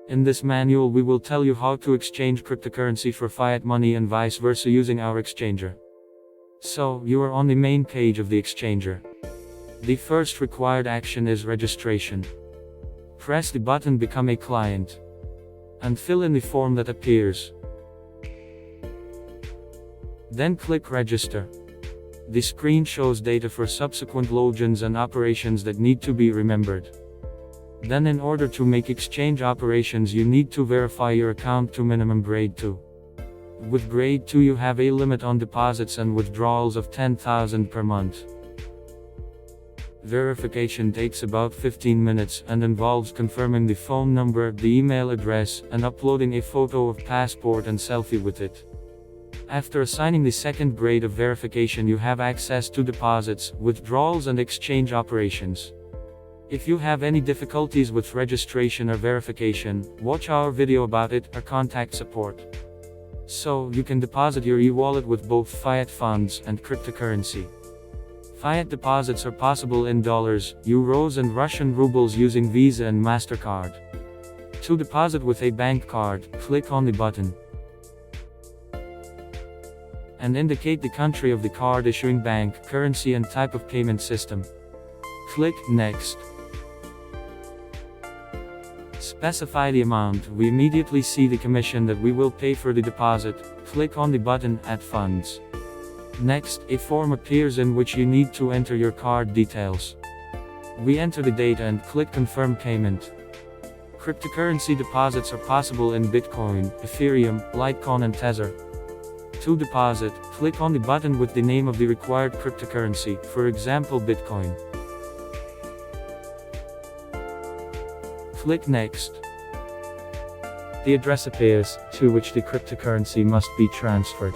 In this manual we will tell you how to exchange cryptocurrency for fiat money and vice versa using our exchanger. So, you are on the main page of the exchanger. The first required action is registration. Press the button Become a Client and fill in the form that appears. Then click Register. The screen shows data for subsequent logins and operations that need to be remembered. Then in order to make exchange operations you need to verify your account to minimum grade 2. With grade 2 you have a limit on deposits and withdrawals of 10,000 per month. Verification takes about 15 minutes and involves confirming the phone number, the email address, and uploading a photo of passport and selfie with it. After assigning the second grade of verification you have access to deposits, withdrawals and exchange operations. If you have any difficulties with registration or verification, watch our video about it or contact support. So, you can deposit your e-wallet with both fiat funds and cryptocurrency. Fiat deposits are possible in dollars, euros and Russian rubles using VISA and Mastercard. To deposit with a bank card, click on the button and indicate the country of the card issuing bank, currency and type of payment system. Click Next. Specify the amount. We immediately see the commission that we will pay for the deposit. Click on the button Add Funds. Next, a form appears in which you need to enter your card details. We enter the data and click Confirm Payment. Cryptocurrency deposits are possible in Bitcoin, Ethereum, Litecoin and Tether. To deposit, click on the button with the name of the required cryptocurrency, for example Bitcoin. Click Next. The address appears, to which the cryptocurrency must be transferred.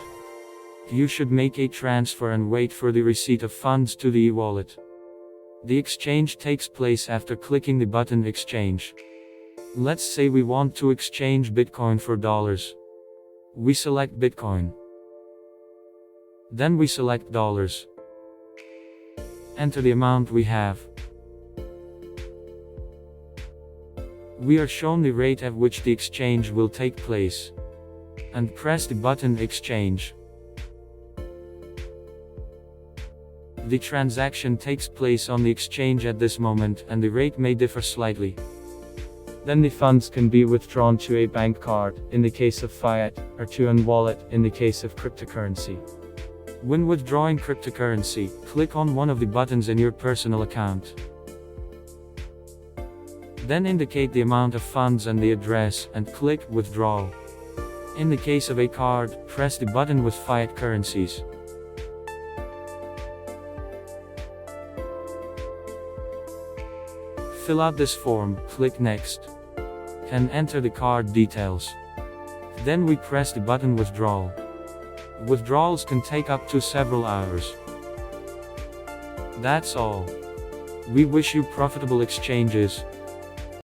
You should make a transfer and wait for the receipt of funds to the e-wallet. The exchange takes place after clicking the button Exchange. Let's say we want to exchange Bitcoin for dollars. We select Bitcoin. Then we select dollars. Enter the amount we have. We are shown the rate at which the exchange will take place. And press the button Exchange. The transaction takes place on the exchange at this moment and the rate may differ slightly. Then the funds can be withdrawn to a bank card, in the case of fiat, or to an wallet, in the case of cryptocurrency. When withdrawing cryptocurrency, click on one of the buttons in your personal account. Then indicate the amount of funds and the address, and click Withdraw. In the case of a card, press the button with fiat currencies. Fill out this form, click Next. And enter the card details. Then we press the button Withdrawal. Withdrawals can take up to several hours. That's all. We wish you profitable exchanges.